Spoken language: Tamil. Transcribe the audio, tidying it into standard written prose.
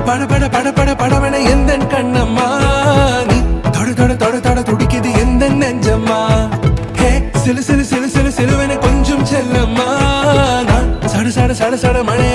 பட பட பட பட படவன எந்த கண்ணம்மா நீ தொட தொட தொட தொட துடிக்குது எந்த நெஞ்சம்மா ஹே சிலு சிலு சிலு சிலு சிலுவன கொஞ்சம் செல்லம்மா நான் சட சட சட சட மழை